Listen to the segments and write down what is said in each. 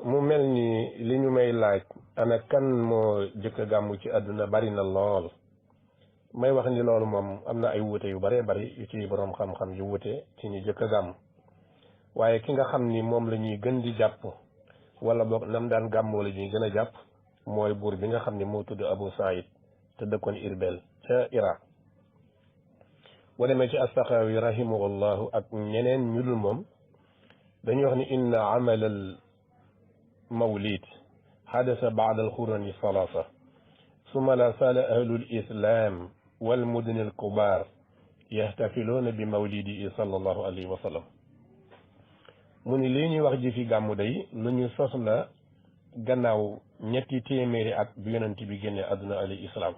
mu mel ni li ñu may laaj ana kan moo jëkk a gàmmu ci àdduna bari na lool may wax ni loolu moom am na ay wuute yu bare bari yu ci boroom xam-xam yu wuute ci ñu jëkk a gàmm waaye ki nga xam ni moom la ñuy gën di jàpp wala boog nam daan gàmmoo la ñuy gën a jàpp mooy buur bi nga xam ni moo tudd Abu Saïd te dëkkoon Irbel ca Iraq boo demee ci As-Saxaawi rahimahullahu ak ñeneen ñu dul moom dañuy wax ni inna amalal mawlid xadasa baada alxurani salaasa summa la saala ahlul islam wal mudni al kubaar yaxtafiluuna bi mawlidihi sallallahu alayhi wa sallam mu ni lii ñuy wax ji fi gàmmu day lu ñu sos la gannaaw ñetti téeméeri at bi yonent bi génnee àdduna alayhi salaam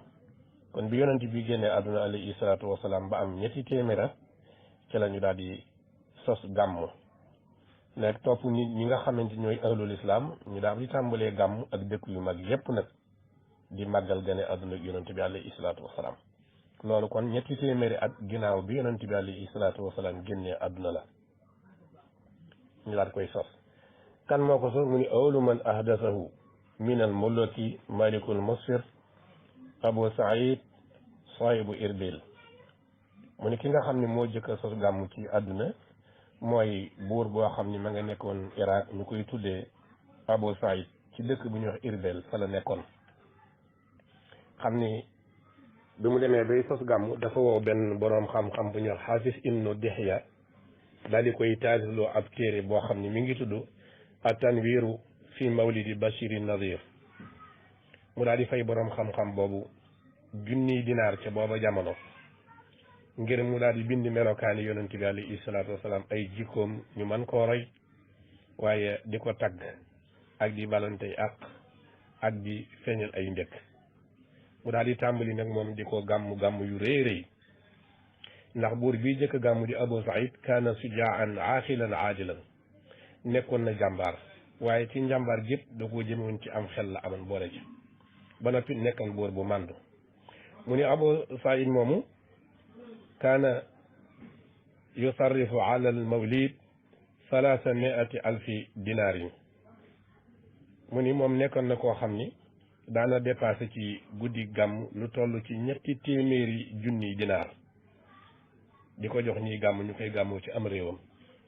kon bi yonent bi génnee àdduna alayhi salaatu wasalaam ba am ñetti téeméeri at ci la ñu daal di sos gàmmu nekk topp nit ñi nga xamante ñooy ahlul islam ñu daal di tàmbalee gàmm ak dëkk yu mag yépp nag di màggal gane àdduna yonent bi alayhi salaatu wasalaam loolu kon ñetti téeméeri at ginnaaw bi yonent bi alayhi salaatu wasalaam génnee àdduna la ñu daal koy sos kan moo ko sos mu ni awlu man ahdasahu min al muluki malikul musfir Abu Saïd Sahibu Irbil mu ni ki nga xam ne moo jëkk a sos gàmm ci àdduna mooy buur boo xam ni ma nga nekkoon Irak ñu koy tuddee Abu Saïd ci dëkk bu ñuy wax Irbel fa la nekkoon xam ni bi mu demee bay sos gàmm dafa woo benn boroom xam-xam bu ñuy wax Xaafis ibnu Dihya daal di koy taalifloo ab téere boo xam ni mi ngi tudd at-Tanwiiru fi mawlidi Bashiri Nadir mu daal di fay boroom xam-xam boobu junniy dinaar ca booba jamono ngir mu daal di bind melokaani yonent bi alayhi salaatu wasalaam ay jikkoom ñu mën koo roy waaye di ko tagg ak di balantey ak di feeñal ay njëkk mu daal di tàmbali nag moom di ko gàmm yu rëy rëy ndax buur bii jëkk gàmm di Abu Saïd kaana sujaan aaxilan aadilan nekkoon na jàmbaar waaye ci njàmbaar gépp da koo jëmewoon ci am xel la amoon boole ci ba noppi nekkan buur bu màndu mu ni Abu Saïd moomu kaana yusarrifu ala al mawlid salaasa miati alfi dinaarin mu ni moom nekkoon na koo xam ni daana dépassé ci guddi gàmm lu toll ci ñetti téeméeri junniy dinaar di ko jox ñiy gàmm ñu koy gàmmoo ci am réewam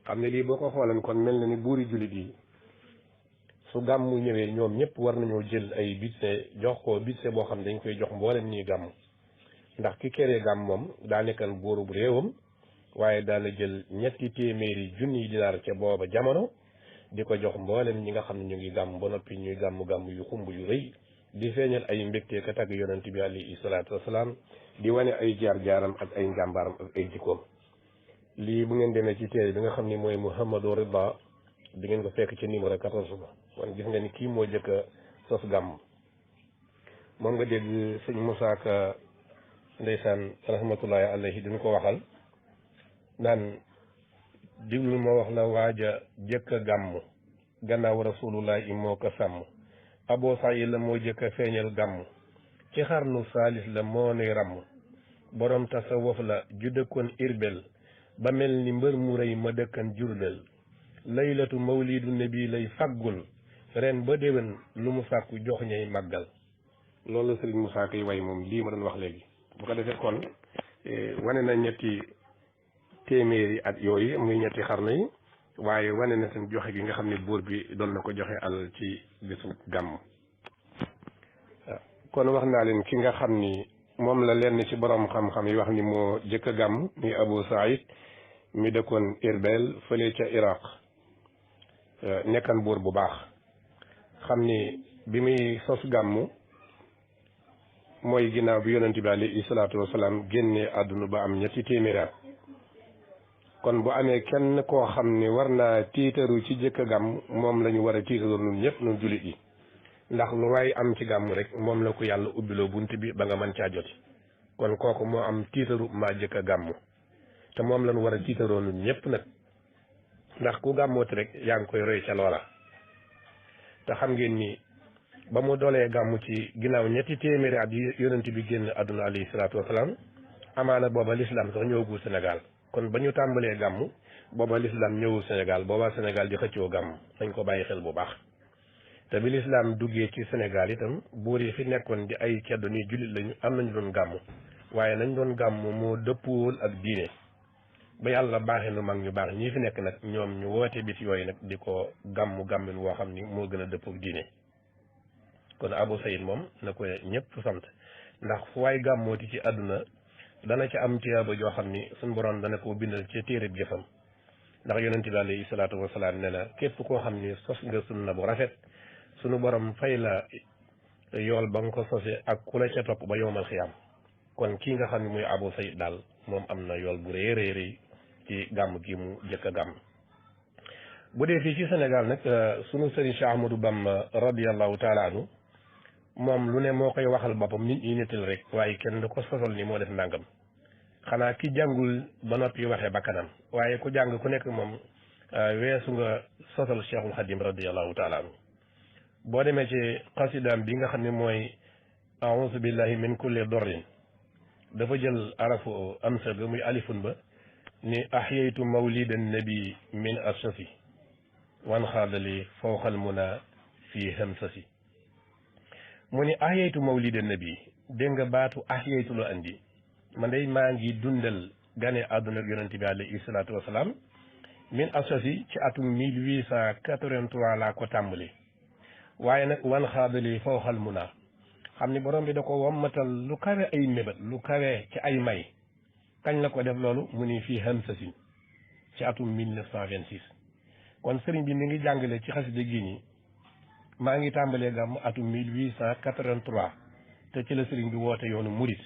xam ne lii boo ko xoolan kon mel na ni buuri jullit yi su gàmmu ñëwee ñoom ñëpp war nañoo jël ay budget jox ko budget boo xam ne dañ koy jox mboolem ñiy gàmm ndax ki kéré gàmm moom daa nekkan buurub réewam waaye daana jël ñetti téeméeri junniy dinaar ca booba jamono di ko jox mboolem ñi nga xam ne ñu ngi gàmm ba noppi ñuy gàmm yu xumb yu rëy di feeñal ay mbégte ka tagg yonent bi alayhi salaatu wasalaam di wane ay jaar-jaaram ak ay njàmbaaram ak ay jikkoom lii bu ngeen demee ci téere bi nga xam ni mooy Muhammadu Rida di ngeen ko fekk ci numéro 14 ba kon gis nga ni kii moo jëkk a sos gàmm moom nga dégg sëñ Moussa Ka ndeysaan rahmatullahi alayhi duñu ko waxal naan diglu ma wax la waaja jëkk a gàmm gannaaw rasulullahi moo ko sàmm Abu Saïd la moo jëkk a feeñal gàmm ci xarnu saalis la moo nuy ràmm borom tasawuf la ju dëkkoon Irbel ba mel ni mbër mu rëy ma dëkkan Jurbel laylatu mawlidu nabi lay faggul ren ba déwén lu mu sàkku jox ñay màggal loolu la Sëriñ Moussa Ka way moom lii ma doon wax léegi bu ko defee kon wane na ñetti téeméeri at yooyu muy ñetti xarnu yi waaye wane na seen joxe gi nga xam ne buur bi doon na ko joxe alal ci bésu gàmm kon wax naa leen ki nga xam ni moom la lenn ci borom xam-xam yi wax ni moo jëkk a gàmm muy Abu Saïd mi dëkkoon Irbel fële ca Iraq nekkan buur bu baax xam ni bi muy sos gàmm mooy ginnaaw bi yonent bi alayhi salaatu wasalaam génnee àdduna ba am ñetti téeméeri at kon bu amee kenn koo xam ne war naa tiitaru ci jëkk a gàmm moom la ñu war a tiitaru ñun ñëpp ñun jullit yi ndax lu waay am ci gàmm rek moom la ko yàlla ubbiloo bunt bi ba nga mën caa joti kon kooku moo am tiitaru maa jëkk a gàmm te moom la ñu war a tiitaroo ñun ñëpp nag ndax ku gàmmooti rek yaa ngi koy roy ca loola te xam ngeen ni ba mu doolee gàmm ci ginnaaw ñetti téeméeri at yi yonent bi génn àdduna alayhi salaatu wasalaam amaana booba lislaam sax ñëwagul Sénégal kon ba ñu tàmbalee gàmm booba lislaam ñëwul Sénégal booba Sénégal di xëccoo gàmm dañ ko bàyyi xel bu baax te bi lislaam duggee ci Sénégal itam buur yi fi nekkoon di ay ceddo ni jullit lañu am nañu doon gàmm waaye nañ doon gàmm moo dëppoowul ak diine ba yàlla baaxee nu mag ñu baax ñii fi nekk nag ñoom ñu woote bis yooyu nag di ko gàmmin woo xam ni moo gën a dëppook diine kon Abou Saïd moom na ko ñëpp sant ndax fu waay gàmmooti ci àdduna dana ci am tiyaaba joo xam ni suñu borom dana ko bindal ci téereb jëfam ndax yonent bi alayhi salaatu wasalaam nee na képp koo xam ni sos nga sunna bu rafet sunu borom fay la yool ba nga ko sose ak ku la ca topp ba yowmal xiyaam kon kii nga xam ne muy Abou Saïd daal moom am na yool bu rëy rëy rëy ci gàmm gi mu jëkk a gàmm bu dee fii ci Sénégal nag sunu sëriñ Cheikh Ahmadou Bamba radiyallahu taala anhu moom lu ne moo koy waxal boppam nit ñi nettal rek waaye kenn du ko sosal ni moo def ndàngam xanaa ki jàngul ba noppi waxee bakkanam waaye ku jàng ku nekk moom weesu nga sosal Cheikhul Khadim radiyallahu taala anhu boo demee ci xasidaam bi nga xam ne mooy a'uuzu billahi min kulli dorrin dafa jël arafu amsa ga muy alifun ba ni ahyaytu mawlidan nabi min ashafi wan xaadali fawxal muna fii hamsasi mu ni ahyaytu mawlidan nabi dégg nga baatu ahyaytu la andi man day maa ngi dundal gane àdduna yonente bi alayhi salaatu wasalaam min ashafi ci atum 1883 laa ko tàmbali waaye nag wan xaadali fawxal muna xam ni borom bi da ko wammatal lu kawe ay mébét lu kawe ci ay may kañ la ko def loolu mu ni fii hamsasin ci atum 1926 kon sëriñ bi mi ngi jàngale ci xasida gi nii maa ngi tàmbalee gàmm atum 1883 te ci la sëriñ bi woote yoonu murit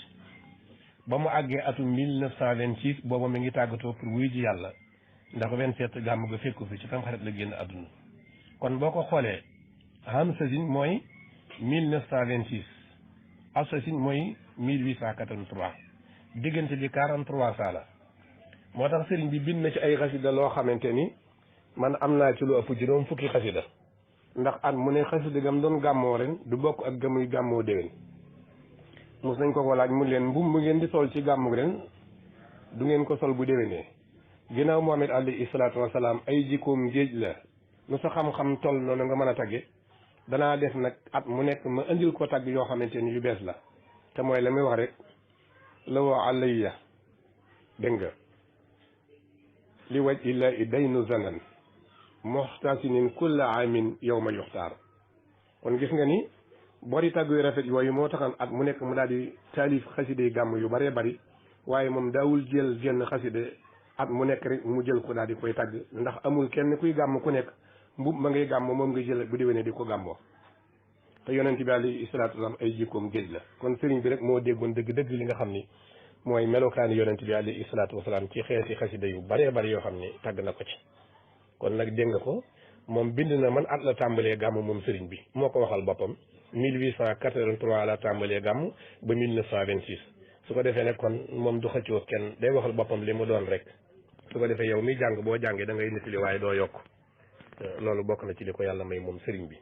ba mu àggee atum 1926 booba mi ngi tàggatoo pour wuy ji yàlla ndax 27 gàmm ga fekku fi ci Tamxarit la génn àdduna kon boo ko xoolee hamsasin mooy 1926 assasin mooy 1883 diggante bi 43 saa la moo tax sëriñ bi bind na ci ay xasida loo xamante ni man am naa ci lu ëpp juróom fukki xasida ndax at mu ne xasida gam doon gàmmoo ren du bokk ak gamuy gàmmoo déwén mos nañ ko laaj mu leen mbubb mu ngeen di sol ci gàmmu ren du ngeen ko sol bu déwénee ginnaaw Muhammad alayhi salaatu wasalaam ay jikkoom géej la nu sa xam-xam toll noonu nga mën a tagge danaa def nag at mu nekk ma indil ko tagg yoo xamante ni yu bees la te mooy la muy wax rek la woo alayya dégg nga li waj illahi daynu zanan muxtasinin kulla amin yow ma yuxtaar kon gis nga ni bori tàgg yu rafet yooyu moo taxan at mu nekk mu daal di taalif xaside gàmm yu bëree bëri waaye moom daawul jël genn xaside at mu nekk rek mu jël ko daal di koy tàgg ndax amul kenn kuy gàmm ku nekk mbub ma ngay gàmm moom nga jël bu déwénee di ko gàmmoo te yonent bi alayhi salaatu wasalaam ay jikkoom géej la kon sëriñ bi rek moo déggoon dëgg-dëgg li nga xam ni mooy melokaani yonent bi alayhi salaatu wasalaam ci xeeti xasida yu bëree bëri yoo xam ni tàgg na ko ci kon nag dégg nga ko moom bind na man at la tàmbalee gàmm moom sëriñ bi moo ko waxal boppam 1883 la tàmbalee gàmm ba 1926 su ko defee nag kon moom du xëccoo kenn day waxal boppam li mu doon rek su ko defee yow mi jàng boo jàngee da ngay nettali waaye doo yokk loolu bokk na ci li ko yàlla may moom sëriñ bi